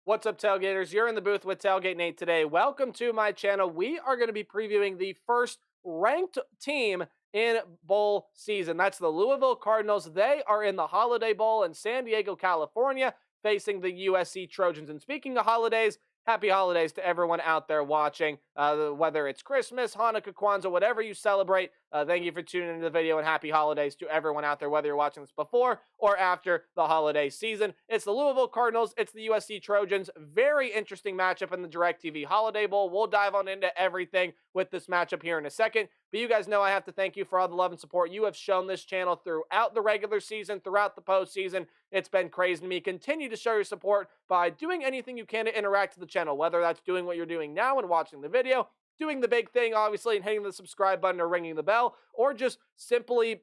What's up, Tailgaters? You're in the booth with Tailgate Nate today. Welcome to my channel. We are going to be previewing the first ranked team in bowl season. That's the Louisville Cardinals. They are in the Holiday Bowl in San Diego, California, facing the USC Trojans. And speaking of holidays, happy holidays to everyone out there watching, whether it's Christmas, Hanukkah, Kwanzaa, whatever you celebrate. Thank you for tuning into the video, and happy holidays to everyone out there, whether you're watching this before or after the holiday season. It's the Louisville Cardinals. It's the USC Trojans. Very interesting matchup in the DirecTV Holiday Bowl. We'll dive on into everything with this matchup here in a second. But you guys know I have to thank you for all the love and support you have shown this channel throughout the regular season, throughout the postseason. It's been crazy to me. Continue to show your support by doing anything you can to interact with the channel, whether that's doing what you're doing now and watching the video, doing the big thing, obviously, and hitting the subscribe button or ringing the bell, or just simply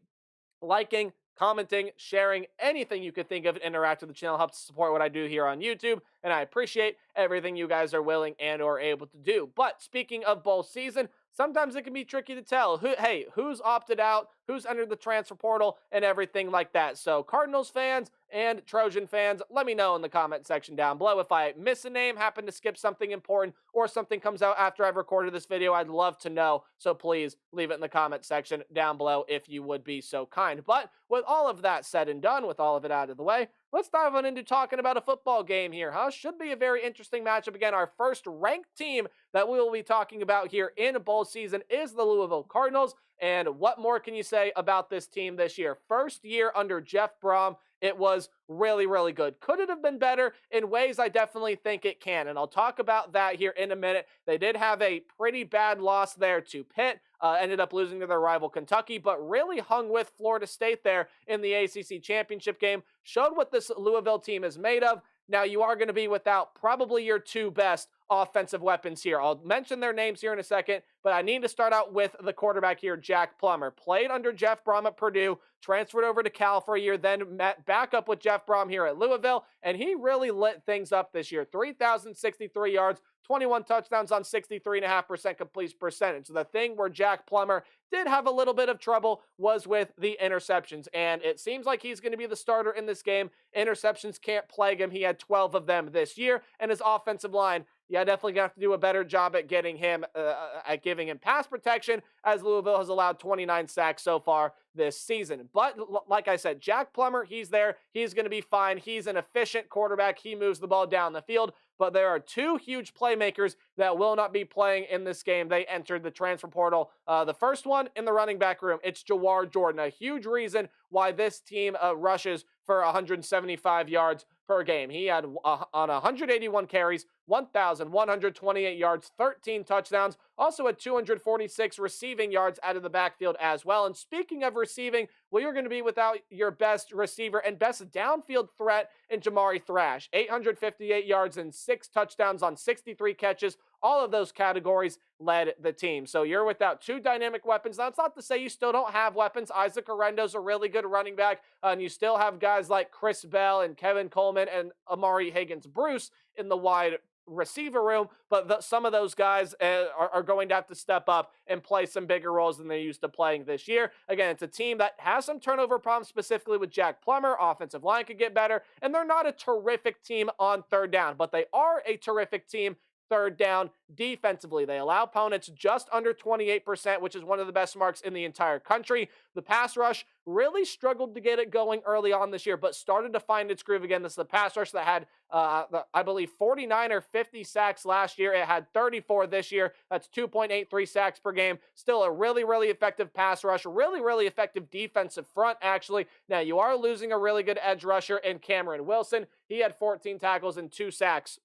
liking, commenting, sharing, anything you could think of to interact with the channel helps support what I do here on YouTube, and I appreciate everything you guys are willing and or able to do. But speaking of bowl season, sometimes it can be tricky to tell who's opted out, who's entered the transfer portal, and everything like that. So Cardinals fans and Trojan fans, let me know in the comment section down below. If I miss a name, happen to skip something important, or something comes out after I've recorded this video, I'd love to know. So please leave it in the comment section down below if you would be so kind. But with all of that said and done, with all of it out of the way, let's dive on into talking about a football game here, huh? Should be a very interesting matchup. Again, our first ranked team that we will be talking about here in bowl season is the Louisville Cardinals. And what more can you say about this team this year? First year under Jeff Brohm, it was really, really good. Could it have been better? In ways I definitely think it can, and I'll talk about that here in a minute. They did have a pretty bad loss there to Pitt, ended up losing to their rival Kentucky, but really hung with Florida State there in the ACC championship game, showed what this Louisville team is made of. Now, you are going to be without probably your two best offensive weapons here. I'll mention their names here in a second, but I need to start out with the quarterback here, Jack Plummer. Played under Jeff Brohm at Purdue, transferred over to Cal for a year, then met back up with Jeff Brohm here at Louisville, and he really lit things up this year. 3,063 yards, 21 touchdowns on 63.5% completion percentage. So the thing where Jack Plummer did have a little bit of trouble was with the interceptions, and it seems like he's going to be the starter in this game. Interceptions can't plague him. He had 12 of them this year, and his offensive line, yeah, definitely gonna have to do a better job at getting him, at giving him pass protection, as Louisville has allowed 29 sacks so far this season. But like I said, Jack Plummer, he's there. He's going to be fine. He's an efficient quarterback. He moves the ball down the field. But there are two huge playmakers that will not be playing in this game. They entered the transfer portal. The first one in the running back room, it's Jawar Jordan. A huge reason why this team rushes for 175 yards per game. He had on 181 carries, 1,128 yards, 13 touchdowns, also had 246 receiving yards out of the backfield as well. And speaking of receiving, well, you're going to be without your best receiver and best downfield threat in Jamari Thrash. 858 yards and 6 touchdowns on 63 catches. All of those categories led the team. So you're without two dynamic weapons. Now, it's not to say you still don't have weapons. Isaac Orendo's a really good running back, and you still have guys like Chris Bell and Kevin Coleman and Amari Higgins-Bruce in the wide receiver room, but some of those guys are going to have to step up and play some bigger roles than they're used to playing this year. Again, it's a team that has some turnover problems, specifically with Jack Plummer. Offensive line could get better, and they're not a terrific team on third down, but they are a terrific team third down defensively. They allow opponents just under 28%, which is one of the best marks in the entire country. The pass rush really struggled to get it going early on this year, but started to find its groove again. This is the pass rush that had, I believe, 49 or 50 sacks last year. It had 34 this year. That's 2.83 sacks per game. Still a really, really effective pass rush. Really, really effective defensive front, actually. Now, you are losing a really good edge rusher in Cameron Wilson. He had 14 tackles and 2 sacks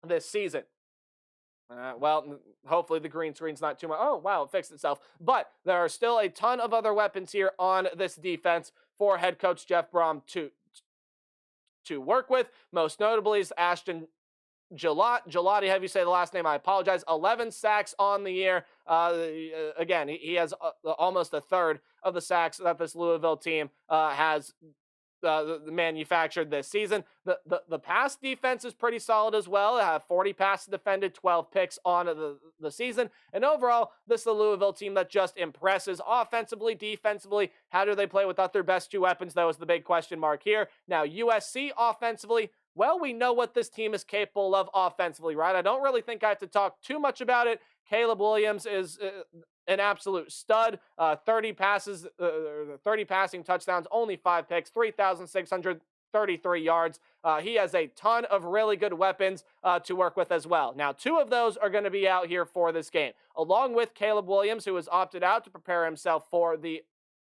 this season. Well, hopefully the green screen's not too much. Oh, wow, it fixed itself. But there are still a ton of other weapons here on this defense for head coach Jeff Brohm to work with. Most notably is Ashton Gelati, have you say the last name? I apologize. 11 sacks on the year. Again, he has almost a third of the sacks that this Louisville team has manufactured this season. The pass defense is pretty solid as well. They have 40 passes defended, 12 picks on the season. And overall, this is the Louisville team that just impresses offensively, defensively. How do they play without their best two weapons? That was the big question mark here. Now, USC offensively, well, we know what this team is capable of offensively, right? I don't really think I have to talk too much about it. Caleb Williams is an absolute stud. 30 passes, 30 passing touchdowns, only 5 picks, 3,633 yards. He has a ton of really good weapons to work with as well. Now, 2 of those are going to be out here for this game, along with Caleb Williams, who has opted out to prepare himself for the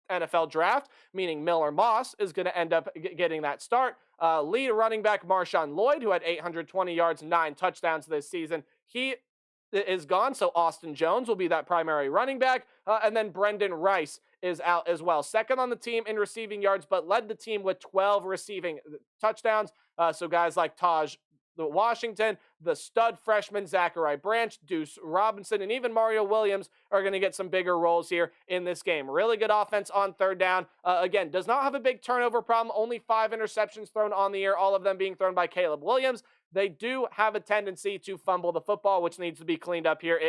NFL draft, meaning Miller Moss is going to end up getting that start. Lead running back Marshawn Lloyd, who had 820 yards, 9 touchdowns this season. He is gone, so Austin Jones will be that primary running back. And then Brendan Rice is out as well. Second on the team in receiving yards, but led the team with 12 receiving touchdowns. So guys like Taj Washington, the stud freshman Zachary Branch, Deuce Robinson, and even Mario Williams are going to get some bigger roles here in this game. Really good offense on third down. Again, does not have a big turnover problem. Only 5 interceptions thrown on the year, all of them being thrown by Caleb Williams. They do have a tendency to fumble the football, which needs to be cleaned up here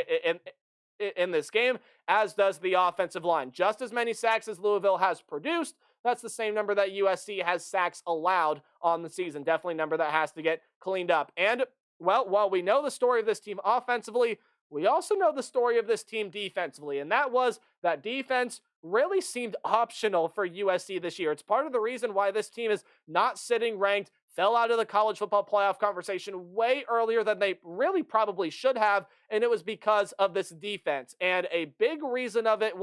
in this game, as does the offensive line. Just as many sacks as Louisville has produced, that's the same number that USC has sacks allowed on the season. Definitely a number that has to get cleaned up. And, well, while we know the story of this team offensively, we also know the story of this team defensively, and that was that defense really seemed optional for USC this year. It's part of the reason why this team is not sitting ranked, fell out of the college football playoff conversation way earlier than they really probably should have, and it was because of this defense. And a big reason of it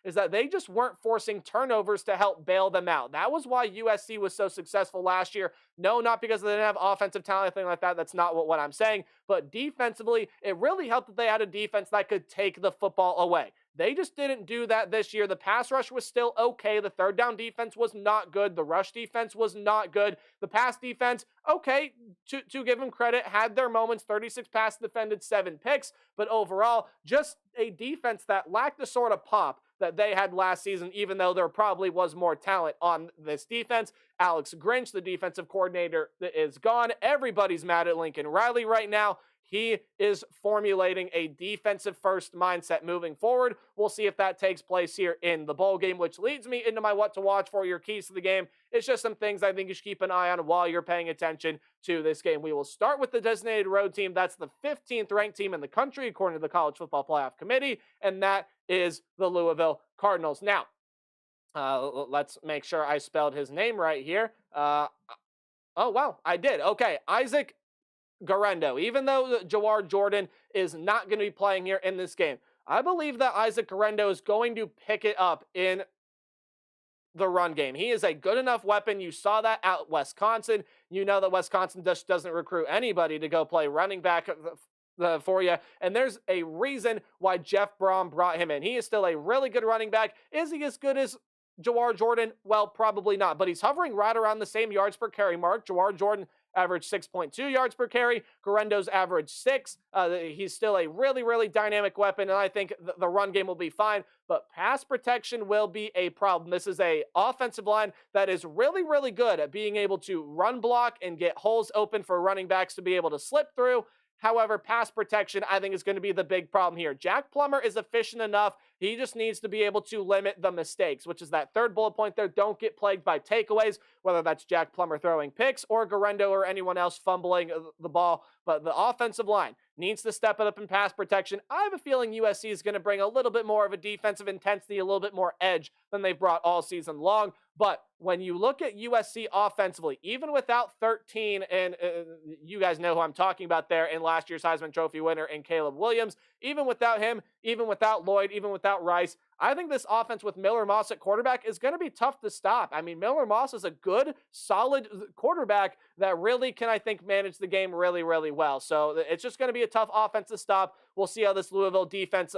is that they just weren't forcing turnovers to help bail them out. That was why USC was so successful last year. No, not because they didn't have offensive talent, anything like that. That's not what I'm saying. But defensively, it really helped that they had a defense that could take the football away. They just didn't do that this year. The pass rush was still okay. The third down defense was not good. The rush defense was not good. The pass defense, okay, to give them credit, had their moments. 36 pass defended, 7 picks. But overall, just a defense that lacked the sort of pop that they had last season, even though there probably was more talent on this defense. Alex Grinch, the defensive coordinator, is gone. Everybody's mad at Lincoln Riley right now. He is formulating a defensive-first mindset moving forward. We'll see if that takes place here in the bowl game, which leads me into my what to watch for your keys to the game. It's just some things I think you should keep an eye on while you're paying attention to this game. We will start with the designated road team. That's the 15th ranked team in the country, according to the College Football Playoff Committee, and that is the Louisville Cardinals. Now, let's make sure I spelled his name right here. Oh, wow, I did. Okay, Isaac Garendo. Even though Jawar Jordan is not going to be playing here in this game, I believe that Isaac Garendo is going to pick it up in the run game. He is a good enough weapon. You saw that at Wisconsin. You know that Wisconsin just doesn't recruit anybody to go play running back for you. And there's a reason why Jeff Brohm brought him in. He is still a really good running back. Is he as good as Jawar Jordan? Well, probably not. But he's hovering right around the same yards per carry mark. Jawar Jordan averaged 6.2 yards per carry. Garendo's averaged 6. He's still a really, really dynamic weapon, and I think the run game will be fine, but pass protection will be a problem. This is a offensive line that is really, really good at being able to run block and get holes open for running backs to be able to slip through. However, pass protection, I think, is going to be the big problem here. Jack Plummer is efficient enough. He just needs to be able to limit the mistakes, which is that third bullet point there. Don't get plagued by takeaways, whether that's Jack Plummer throwing picks or Garendo or anyone else fumbling the ball. But the offensive line needs to step it up in pass protection. I have a feeling USC is going to bring a little bit more of a defensive intensity, a little bit more edge than they've brought all season long. But when you look at USC offensively, even without 13, and you guys know who I'm talking about there, in last year's Heisman Trophy winner and Caleb Williams, even without him, even without Lloyd, even without Rice, I think this offense with Miller Moss at quarterback is going to be tough to stop. I mean, Miller Moss is a good, solid quarterback that really can, I think, manage the game really, really well. So it's just going to be a tough offense to stop. We'll see how this Louisville defense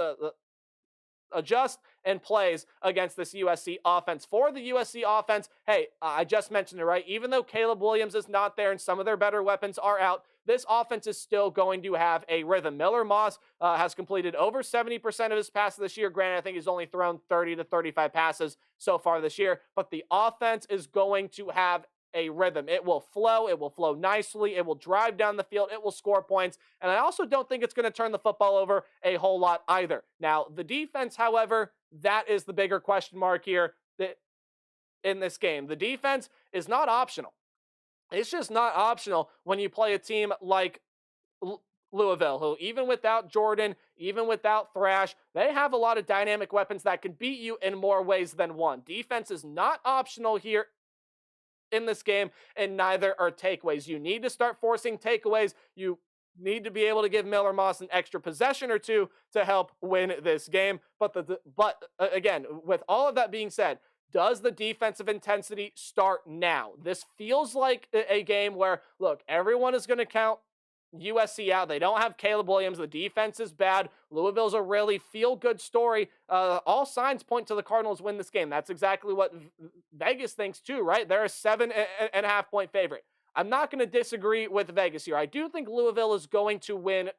adjust and plays against this USC offense. For the USC offense, hey, I just mentioned it, right? Even though Caleb Williams is not there and some of their better weapons are out, this offense is still going to have a rhythm. Miller Moss has completed over 70% of his passes this year. Granted, I think he's only thrown 30 to 35 passes so far this year, but the offense is going to have a rhythm. It will flow nicely, it will drive down the field, it will score points, and I also don't think it's going to turn the football over a whole lot either. Now, the defense, however, that is the bigger question mark here in this game. The defense is not optional. It's just not optional when you play a team like Louisville, who even without Jordan, even without Thrash, they have a lot of dynamic weapons that can beat you in more ways than one. Defense is not optional here in this game, and neither are takeaways. You need to start forcing takeaways. You need to be able to give Miller Moss an extra possession or two to help win this game. But again, with all of that being said, does the defensive intensity start now? This feels like a game where, look, everyone is going to count USC out. They don't have Caleb Williams. The defense is bad. Louisville's a really feel-good story. All signs point to the Cardinals win this game. That's exactly what Vegas thinks too, right? They're a 7.5-point favorite. I'm not going to disagree with Vegas here. I do think Louisville is going to win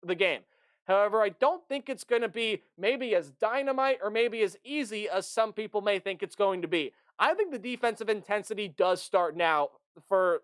the game. However, I don't think it's going to be maybe as dynamite or maybe as easy as some people may think it's going to be. I think the defensive intensity does start now for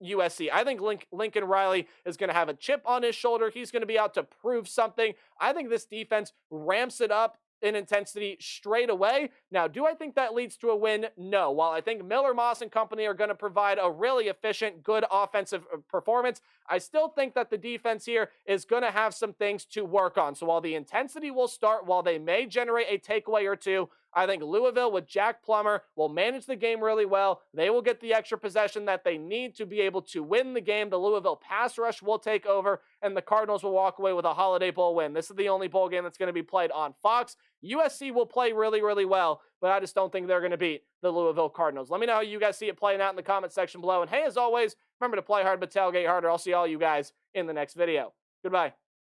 USC. I think Lincoln Riley is going to have a chip on his shoulder. He's going to be out to prove something. I think this defense ramps it up in intensity straight away. Now, do I think that leads to a win? No. While I think Miller, Moss, and company are going to provide a really efficient, good offensive performance, I still think that the defense here is going to have some things to work on. So while the intensity will start, while they may generate a takeaway or two, I think Louisville with Jack Plummer will manage the game really well. They will get the extra possession that they need to be able to win the game. The Louisville pass rush will take over, and the Cardinals will walk away with a Holiday Bowl win. This is the only bowl game that's going to be played on Fox. USC will play really, really well, but I just don't think they're going to beat the Louisville Cardinals. Let me know how you guys see it playing out in the comment section below. And hey, as always, remember to play hard but tailgate harder. I'll see all you guys in the next video. Goodbye.